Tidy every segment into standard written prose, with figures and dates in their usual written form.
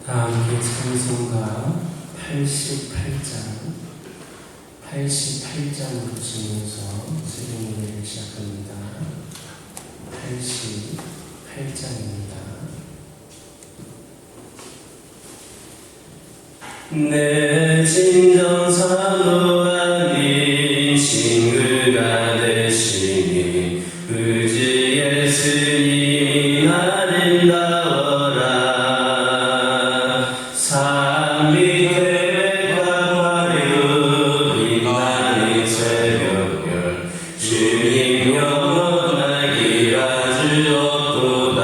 다 함께 찬송가 88장 부르시면서 수련회를 시작합니다. 88장입니다. 내 진정사도 아닌 친구가 되시니 그지 예수님이 아름다워라. 산 밑에 화려 빛나는 새벽별 주님 영원할 길아 주옵도다.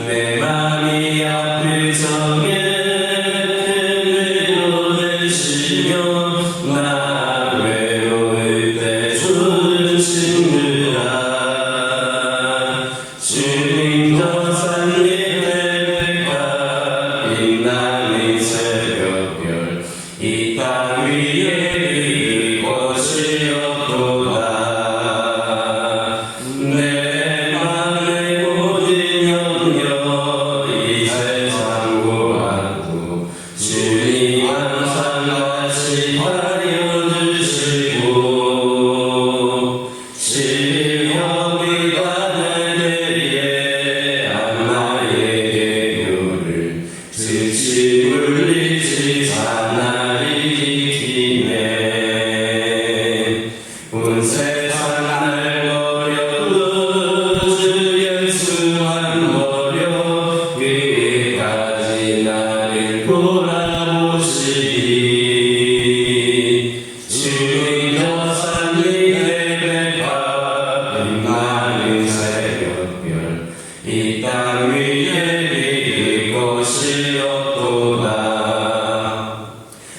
내 맘이 아플 적에 나 외로울 때 주는 친구라. 주님 저 산 밑에 백합 빛나는 새벽별 이 땅 위에 이곳이 없도다. 내 맘의 모든 염려 이 세상 고하고 주님 항상 같이 하려주시고 시험이 가는 때에 하나의 교를 즉시 물리치 사나이 지키네. 온 세상 날 버려도 주 예수만 버려 끝까지 나를 돌아보시리. 주님 저 산 밑에 백합 빛나는 새벽별 이 땅 위에 이곳이 없도다.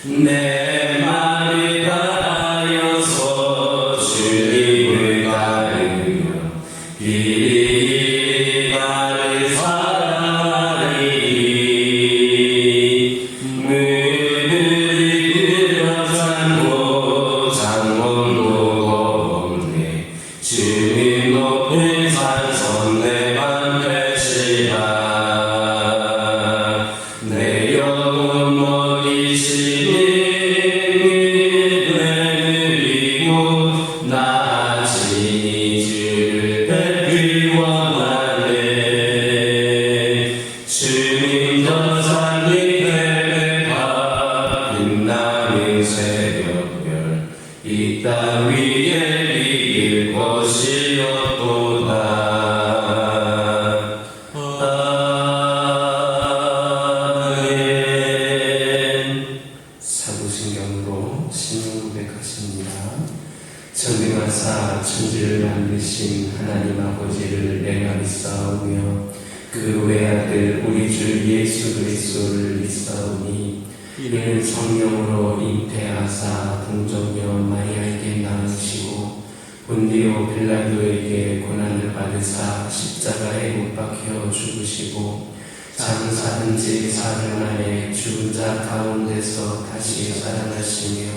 내 말이 다하여서 주님을 따르며 길이 나를 사랑하리. 무릇 들어산고 장원도 없네. 주님 높은 산성 내 맘 되시라. 내 영혼 먹이시니 느리고 나 친히 주를 뵙기 원하네. 주님 저 산 밑에 백합 빛나는 새벽별 이 땅 위에 이길 곳이 없도다. 아멘. 사도신경으로 신앙 고백하십니다. 전능하사 천지를 만드신 하나님 아버지를 내가 믿사오며 그 외아들 우리 주 예수 그리스도를 믿사오니 이는 성령으로 잉태하사 동정녀 마리아에게 낳으시고 본디오 빌라도에게 고난을 받으사 십자가에 못 박혀 죽으시고 장사한 지 사흘 만에 죽은 자 가운데서 다시 살아나시며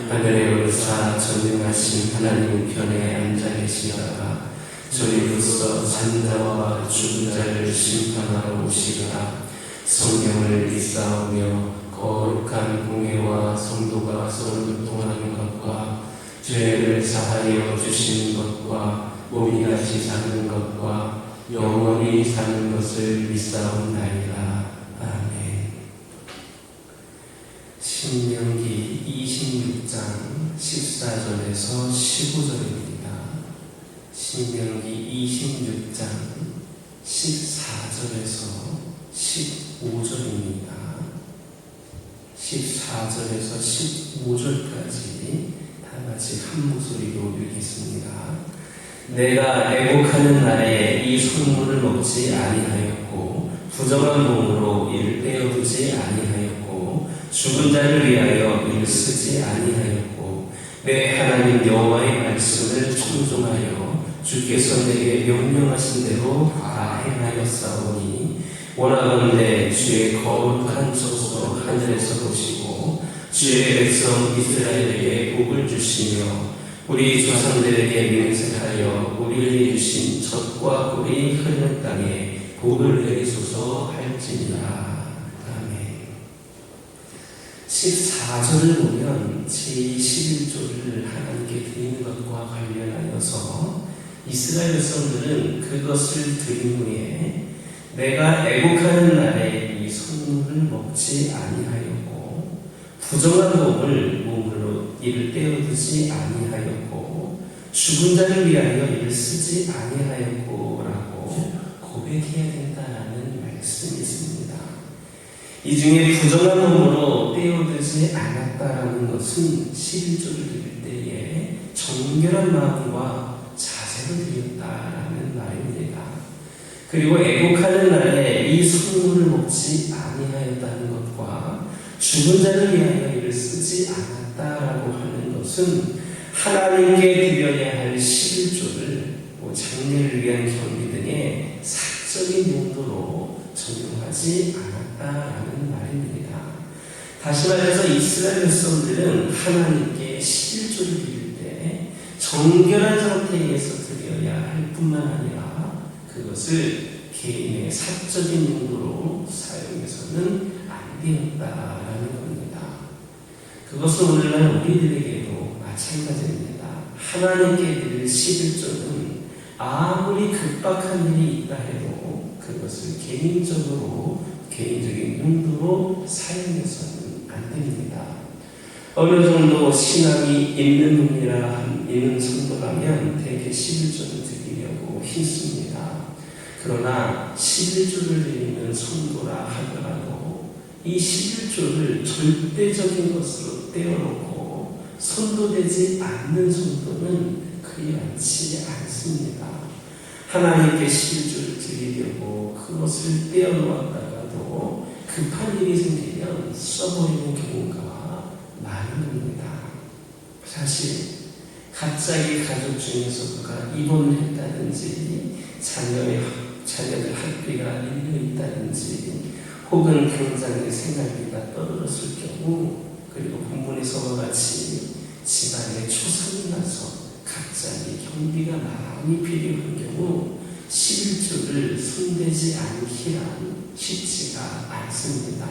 하늘에 오르사 전능하신 하나님 편에 앉아 계시다가 저리로서 산 자와 죽은 자를 심판하러 오시리라. 성경을 믿사오며 거룩한 공회와 성도가 서로 교통하는 것과 죄를 사하여 주시는 것과 몸이 다시 사는 것과 영원히 사는 것을 믿사옵나이다. 아멘. 신명기 26장 14절에서 15절입니다. 신명기 26장 14절에서 15절입니다. 14절에서 15절까지 다 같이 한 목소리로 읽겠습니다. 내가 애곡하는 날에 이 선물을 먹지 아니하였고 부정한 몸으로 이를 떼어두지 아니하였고 죽은 자를 위하여 이를 쓰지 아니하였고 내 하나님 여호와의 말씀을 청종하여 주께서 내게 명령하신 대로 다 행하였사오니 원하건대 주의 거룩한 소서 하늘에서 보시고 주의 백성 이스라엘에게 복을 주시며 우리 조상들에게 맹세하여 우리에게 주신 젖과 꿀이 흐르는 땅에 복을 내리소서 할지니라. 아멘. 14절을 보면 제11조를 하나님께 드리는 것과 관련하여서 이스라엘 백성들은 그것을 드린 후에 내가 애국하는 날에 이 선물을 먹지 아니하였고 부정한 복을 몸으로 이를 떼어두지 아니하였고 죽은 자를 위하여 이를 쓰지 아니하였고 라고 고백해야 된다는 말씀이 있습니다. 이 중에 부정한 몸으로 떼어두지 않았다라는 것은 11조를 드릴 때에 정결한 마음과 자세로 드렸다라는 말입니다. 그리고 애국하는 날에 이 선물을 먹지 아니하였다는 것과 죽은 자를 위하여 이를 쓰지 않았다라고 하는 것은 하나님께 드려야 할 11조를 장례를 위한 경비 등의 사적인 용도로 적용하지 않았다라는 말입니다. 다시 말해서 이스라엘 백성들은 하나님께 11조를 드릴 때 정결한 상태에서 드려야 할 뿐만 아니라 그것을 개인의 사적인 용도로 사용해서는 안 되었다라는 겁니다. 그것은 오늘날 우리들에게도 마찬가지입니다. 하나님께 드릴 11조는 아무리 급박한 일이 있다 해도 그것을 개인적인 용도로 사용해서는 안 됩니다. 어느 정도 신앙이 있는 성도라면 대개 11조를 드리려고 힘씁니다. 그러나 11조를 드리는 성도라 하더라도 이 11조를 절대적인 것으로 떼어놓고 선도되지 않는 성도는 그리 많지 않습니다. 하나님께 11조를 드리려고 그것을 떼어놓았다가도 급한 일이 생기면 써버리는 경우가 많은 겁니다. 사실 갑자기 가족 중에서 누가 입원을 했다든지 자녀들 학비가 밀려 있다든지 혹은 당장의 생활비가 떨어졌을 경우 그리고 본문에서와 같이 집안에 초상이 나서 갑자기 경비가 많이 필요한 경우 11조를 손대지 않기란 쉽지가 않습니다.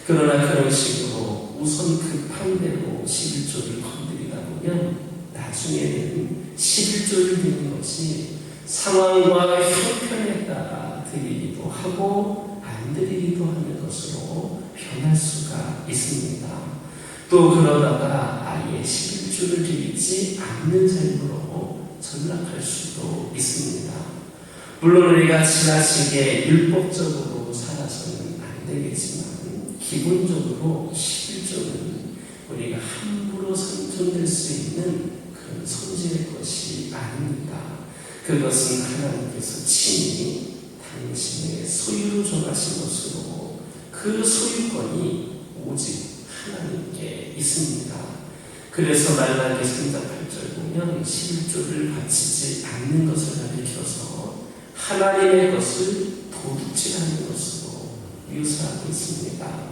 그러나 그런 식으로 우선 급한 대로 11조를 건드리다 보면 나중에는 11조를 드리는 것이 상황과 형편에 따라 드리기도 하고 안 드리기도 하는 것으로 변할 수가 있습니다. 또 그러다가 아예 11조를 드리지 않는 삶으로 전락할 수도 있습니다. 물론 우리가 지나치게 율법적으로 살아서는 안 되겠지만 기본적으로 11조는 우리가 함부로 선정될 수 있는 그런 성질의 것이 아닙니다. 그것은 하나님께서 친히 당신의 소유로 정하신 것으로 그 소유권이 오직 하나님께 있습니다. 그래서 말라기 3장 8절 보면 11조를 바치지 않는 것을 가리켜서 하나님의 것을 도둑질하는 것으로 묘사하고 있습니다.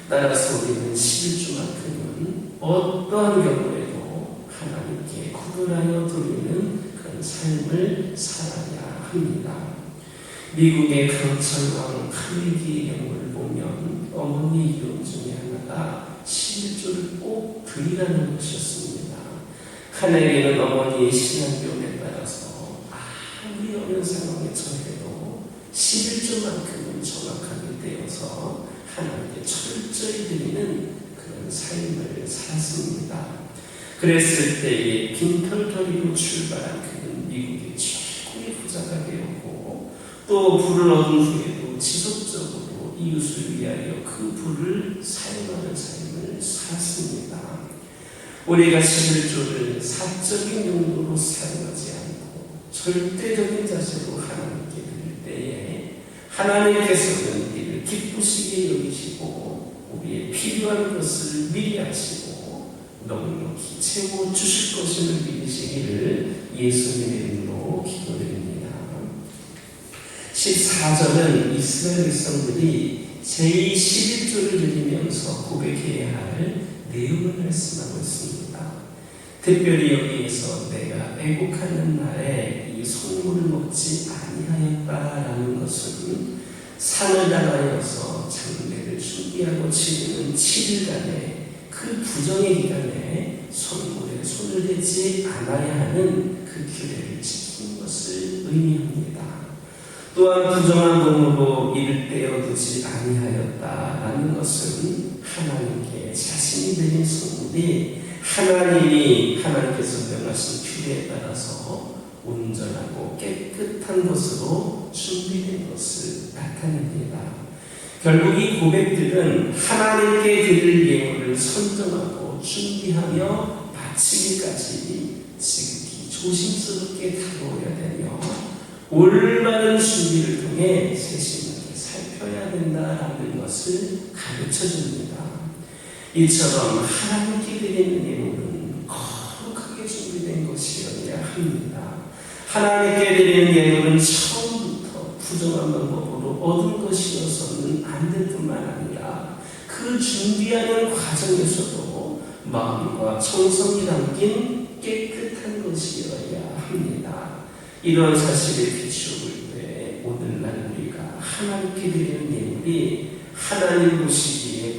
따라서 우리는 11조만큼은 어떠한 경우에도 하나님께 구분하여 드리는 그런 삶을 살아야 합니다. 미국의 강철왕 카네기의 경우를 보면 어머니 이론 중에 하나가 11조를 꼭 드리라는 것이었습니다. 카네기는 어머니의 신앙교훈에 따라서 아무리 어려운 상황에 처해도 11조만큼은 정확하게 떼어서 하나님께 철저히 드리는 그런 삶을 살았습니다. 그랬을 때에 빈털터리로 출발한 그는 미국의 최고의 부자가 되었고 또 부를 얻은 후에도 지속적으로 이웃을 위하여 그 부를 사용하는 삶을 살았습니다. 우리가 11조를 사적인 용도로 사용하지 않고 절대적인 자세로 하나님께 드릴 때에 하나님께서는 이를 기쁘시게 여기시고 우리의 필요한 것을 미리 아시고 넉넉히 채워 주실 것임을 믿으시기를 예수님의 이름으로 기도드립니다. 14절은 이스라엘 백성들이 제11조를 드리면서 고백해야 할 내용을 말씀하고 있습니다. 특별히 여기에서 내가 애국하는 날에 이 성물을 먹지 아니하였다라는 것은 산을 향하여서 장례를 준비하고 치르는 7일간의 그 부정의 기간에 성물에 손을 대지 않아야 하는 그 규례를 지키는 것을 의미합니다. 또한 부정한 몸으로 이를 떼어두지 아니하였다라는 것은 하나님께 자신이 드린 성물이 하나님께서 명하신 규례에 따라서 온전하고 깨끗한 것으로 준비된 것을 나타냅니다. 결국 이 고백들은 하나님께 드릴 예물을 선정하고 준비하며 바치기까지 지극히 조심스럽게 다루어야 되며 올바른 준비를 통해 세심하게 살펴야 된다라는 것을 가르쳐줍니다. 이처럼 하나님께 드리는 예물은 거룩하게 준비된 것이어야 합니다. 하나님께 드리는 예물은 처음부터 부정한 방법으로 얻은 것이어서는 안 될 뿐만 아니라 그 준비하는 과정에서도 마음과 정성이 담긴 깨끗한 것이어야 합니다. 이런 사실에 비추어 볼 때 오늘날 우리가 하나님께 드리는 예물이 하나님 보시기에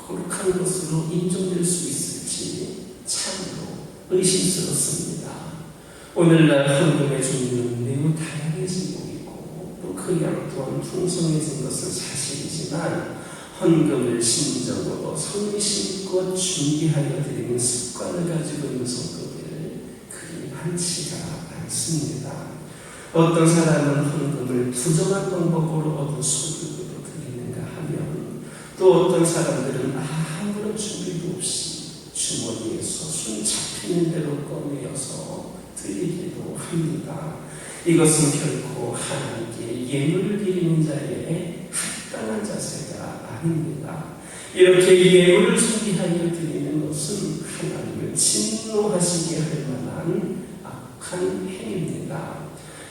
거룩한 것으로 인정될 수 있을지 참으로 의심스럽습니다. 오늘날 헌금의 종류는 매우 다양해지고 있고 또 그 양 또한 풍성해진 것은 사실이지만 헌금을 심정으로 성심껏 준비하여 드리는 습관을 가지고 있는 성도들 그리 많지가 않습니다. 어떤 사람은 헌금을 부정한 방법으로 얻은 소득으로 드리는가 하면 또 어떤 사람들은 아무런 준비도 없이 주머니에서 손 잡히는 대로 꺼내어서 드리기도 합니다. 이것은 결코 하나님께 예물을 드리는 자의 합당한 자세가 아닙니다. 이렇게 예물을 준비하여 드리는 것은 하나님을 진노하시게 할 만한 악한 행위입니다.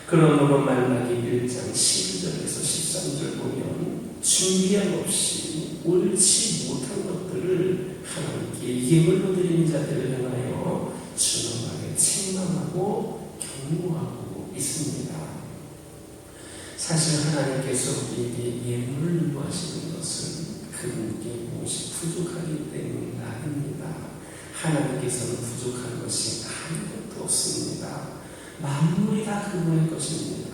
그러므로 말라기 1장 12절에서 13절 보면 준비함 없이 옳지 못한 것들을 하나님께 예물로 드리는 자들을 향하여 준엄하게 책망하고 경고하고 있습니다. 사실 하나님께서 우리에게 예물을 요구하시는 것은 그분께 무엇이 부족하기 때문이 아닙니다. 하나님께서는 부족한 것이 아무것도 없습니다. 만물이 다 그분의 것입니다.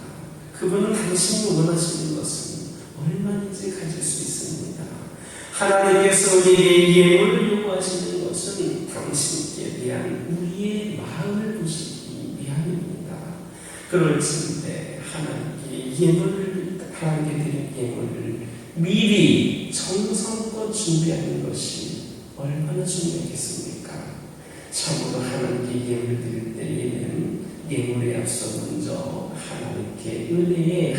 그분은 당신이 원하시는 것은 얼마든지 가질 수 있습니다. 하나님께서 우리에게 예물을 요구하시는 것은 당신께 대한 우리의 마음을 보시기 위함입니다. 그럴진데 하나님께 드린 예물을 미리 정성껏 준비하는 것이 얼마나 중요하겠습니까? 참으로 하나님께 예물을 드릴 때에는 예물에 앞서 먼저 하나님 은혜에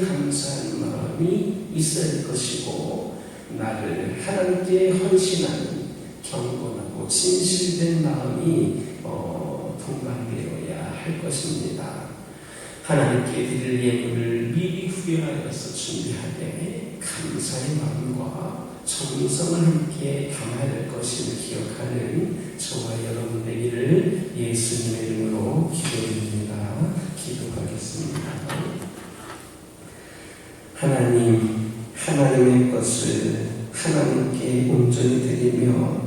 감사하는 마음이 있어야 할 것이고 나를 하나님께 헌신하는 경건하고 진실된 마음이 동반되어야 할 것입니다. 하나님께 드릴 예물을 미리 구별하여서 준비하되 감사의 마음과 정성을 함께 담아야 할 것임을 기억하는 저와 여러분 되기를 예수님의 이름으로 기도드립니다. 기도하겠습니다. 하나님의 것을 하나님께 온전히 드리며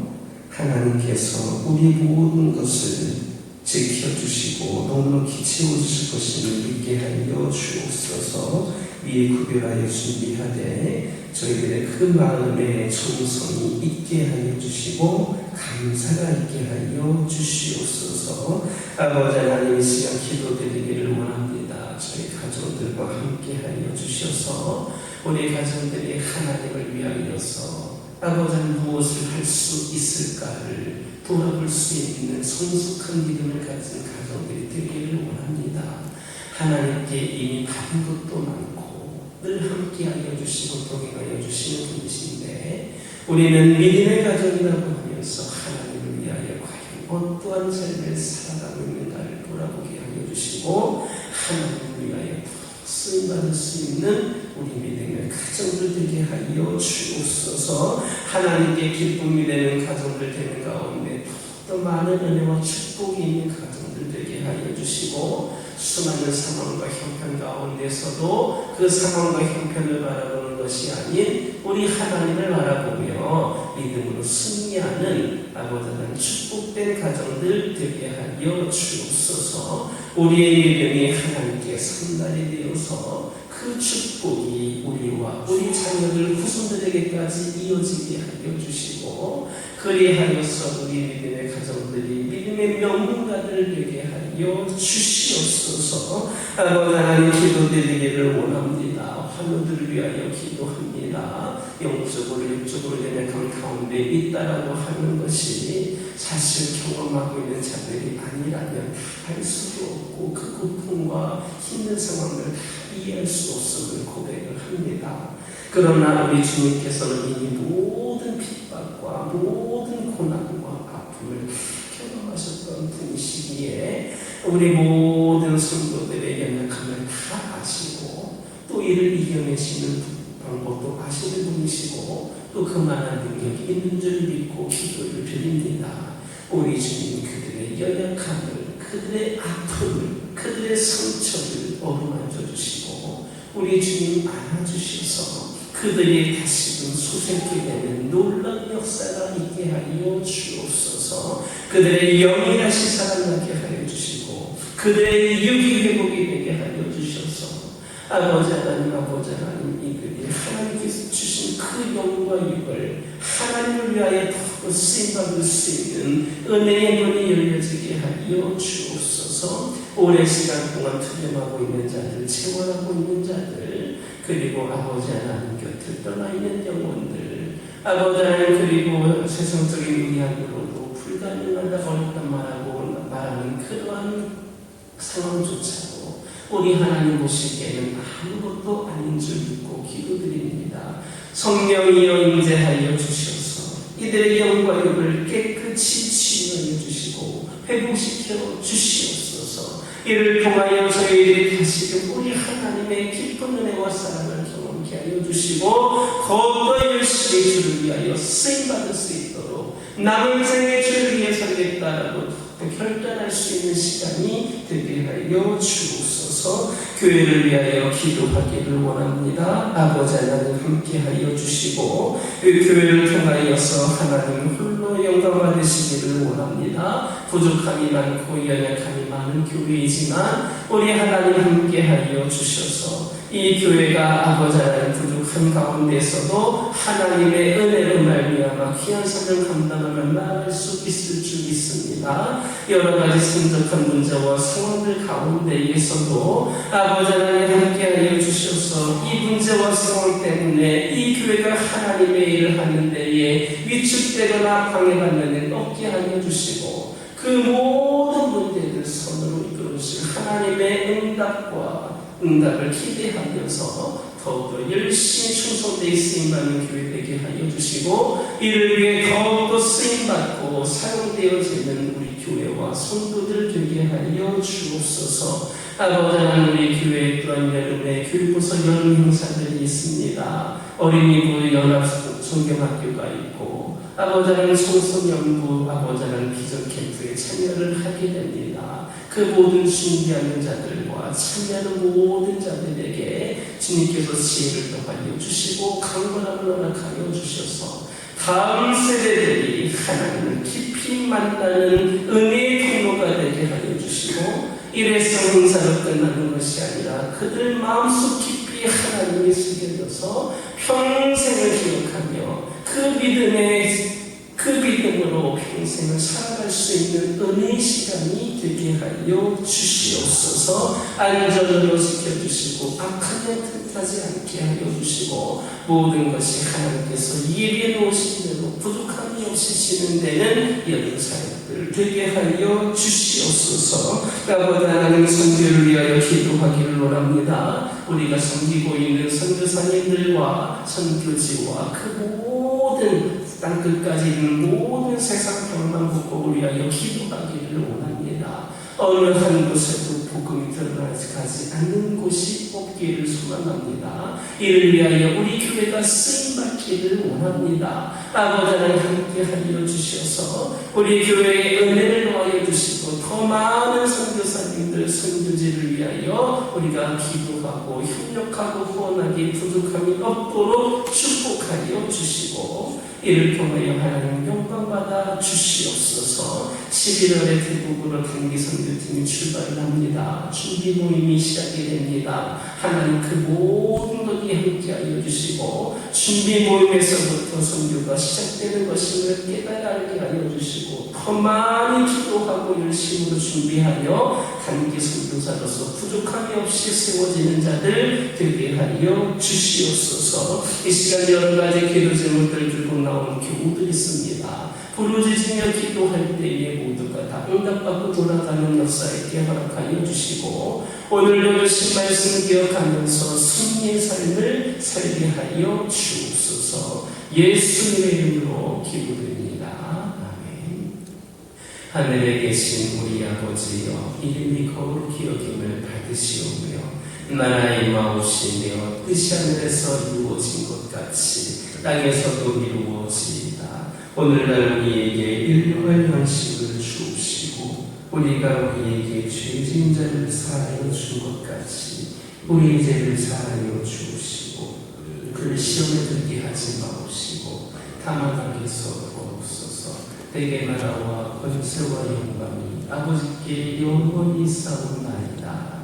하나님께서 우리 모든 것을 지켜주시고 넉넉히 채워주실 것임을 믿게 하여 주옵소서. 미리 구별하여 준비하되 저희들의 그 마음에 정성이 있게 하여 주시고 감사가 있게 하여 주시옵소서. 아버지 하나님, 이 시간 기도드리기를 원합니다. 저희 가족들과 함께 하여 주셔서 우리 가정들이 하나님을 위하여서 아버지 무엇을 할 수 있을까를 돌아볼 수 있는 성숙한 믿음을 가진 가정들이 되기를 원합니다. 하나님께 이미 받은 것도 많고 늘 함께하여 주시고 동행하여 주시는 분이신데 우리는 믿음의 가정이라고 하면서 하나님을 위하여 과연 어떠한 삶을 살아가고 있는가를 돌아보게 하여 주시고 하나님을 위하여 더 쓰임받을 수 있는 우리 믿음의 가정들 되게 하여 주옵소서. 하나님께 기쁨이 되는 가정들 되는 가운데 더 많은 은혜와 축복이 있는 가정들 되게 하여 주시고 수많은 상황과 형편 가운데서도 그 상황과 형편을 바라보는 것이 아닌 우리 하나님을 바라보며 믿음으로 승리하는 아버지는 축복된 가정들 되게 하여 주옵소서. 우리의 믿음이 하나님께 상달이 되어서 그 축복이 우리와 우리 자녀들 후손들에게까지 이어지게 하여 주시고, 그리하여서 우리 믿음의 가정들이 믿음의 명문가들 되게 하여 주시옵소서. 아버지 하나님, 기도드리기를 원합니다. 환우들을 위하여 기도합니다. 영적으로 육적으로 연약한 가운데 있다라고 하는 것이 사실 경험하고 있는 자들이 아니라면 할 수도 없고 그 고통과 힘든 상황을 이해할 수 없음을 고백을 합니다. 그러나 우리 주님께서는 이미 모든 핍박과 모든 고난과 아픔을 경험하셨던 분이시기에 우리 모든 성도들의 연약함을 다 아시고 또 이를 이겨내시는 방법도 아시는 분이시고 또 그만한 능력이 있는 줄 믿고 기도를 드립니다. 우리 주님 그들의 연약함을, 그들의 아픔을, 그들의 상처를 어루만져 주시고 우리 주님 안아주셔서 그들이 다시금 소생케 되는 놀라운 역사가 있게 하여 주옵소서. 그들의 영이 다시 살아나게 하여 주시고 그들의 육이 회복이 되게 하여 주셔서 아버지 하나님 이들이 하나님께서 주신 그 영과 육을 하나님을 위하여 더 쓰임받을 수 있는 은혜의 문이 열려지게 하여 주옵소서. 오랜 시간 동안 투병하고 있는 자들, 채워하고 있는 자들, 그리고 아버지 하나님 곁을 떠나 있는 영혼들, 아버지 하나님, 그리고 세상적인 의향으로도 불가능하다 어렵다 말하는 그러한 상황조차도 우리 하나님 보시기에는 아무것도 아닌 줄 믿고 기도드립니다. 성령이여 임재하여 주셔서 이들의 영과 육을 깨끗이 치유하여 주시고 회복시켜 주시옵소서. 이를 통하여 저희들이 다시금 우리 하나님의 깊은 은혜와 사랑을 경험케 하여 주시고 더욱더 열심히 주를 위하여 쓰임받을 수 있도록 남은 인생의 주를 위해 살겠다라고 결단할 수 있는 시간이 되게 하여 주옵소서. 교회를 위하여 기도하기를 원합니다. 아버지 하나님 함께 하여 주시고 그 교회를 통하여서 하나님 홀로 영광 받으시기를 원합니다. 부족함이 많고 연약함이 많은 교회이지만 우리 하나님 함께 하여 주셔서 이 교회가 아버지 하나님 부족한 가운데서도 하나님의 은혜로 말미암아 귀한 사명 감당하며 나아갈 수 있을 줄 믿습니다. 여러 가지 심각한 문제와 상황들 가운데에서도 아버지 하나님 함께하여 주셔서 이 문제와 상황 때문에 이 교회가 하나님의 일을 하는 데에 위축되거나 방해받는 일 없게 하여 주시고 그 모든 문제들 선으로 이끌어주신 하나님의 응답을 기대하면서 더욱더 열심히 충성되어 쓰임받는 교회 되게 하여 주시고 이를 위해 더욱더 쓰임받고 사용되어지는 우리 교회와 성도들 되게 하여 주옵소서. 아버지 하나님, 우리 교회에 또한 여름에 교육부서 여름 행사들이 있습니다. 어린이부 연합 성경학교가 있고 아버지 하나님 청소년부 아버지 하나님 비전 캠프에 참여를 하게 됩니다. 그 모든 준비하는 자들과 참여하는 모든 자들에게 주님께서 지혜를 더하여 주시고 강건함을 허락하여 주셔서 다음 세대들이 하나님을 깊이 만나는 은혜의 통로가 되게 하여 주시고 일회성 행사로 끝나는 것이 아니라 그들 마음속 깊이 하나님이 새겨져서 평생을 기억하며 그 믿음으로 평생을 살아갈 수 있는 은혜의 시간이 되게 하여 주시옵소서. 안전으로 지켜주시고 악한 일 틈타지 않게 하여 주시고 모든 것이 하나님께서 예비해 놓으신 대로 부족함이 없이 진행되는 여러 사역들 되게 하여 주시옵소서. 아버지 하나님, 선교를 위하여 기도하기를 원합니다. 우리가 섬기고 있는 선교사님들과 선교지와 그 모든 땅끝까지 있는 모든 세상 평만국국을 위하여 기도하기를 원합니다. 어느 한 곳에도 복음이 드러나지 않는 곳이 없기를 소망합니다. 이를 위하여 우리 교회가 쓰임받기 있기를 원합니다. 아버지 하나님 함께하여 주셔서 우리 교회에 은혜를 더하여 주시고 더 많은 선교사님들 선교지를 위하여 우리가 기도하고 협력하고 후원하기 부족함이 없도록 축복하여 주시고 이를 통하여 하나님 영광받아 주시옵소서. 11월에 대국으로 단기 선교팀이 출발합니다. 준비 모임이 시작이 됩니다. 하나님 그 모든 것이 함께하여 주시고 준비 모임에서부터 선교가 시작되는 것임을 깨달아 알게 하여 주시고 더 많이 기도하고 열심으로 준비하여 단기 선교사로서 부족함이 없이 세워지는 자들 되게 하여 주시옵소서. 이 시간 여러 가지 기도 제목들 들고 나온 교우들이 있습니다. 부르짖으며 기도할 때에 모두가 다 응답받고 돌아가는 역사 있게 허락하여 주시고 오늘도 주신 말씀 기억하면서 승리의 삶을 살게 하여 주옵소서. 예수님의 이름으로 기도드립니다. 아멘. 하늘에 계신 우리 아버지여 이름이 거룩히 여김을 받으시오며 나라의 임하오시며 뜻이 하늘에서 이루어진 것 같이 땅에서도 이루어지이다. 오늘날 우리에게 일용할 양식을 주옵시고 우리가 우리에게 죄진 자를 사하여 준 것 같이 우리의 죄를 사하여 주옵시고 그를 시험에 들게 하지 마옵시고 다만 악에서 구하옵소서. 대개 나라와 권세와 영광이 아버지께 영원히 싸움나이다.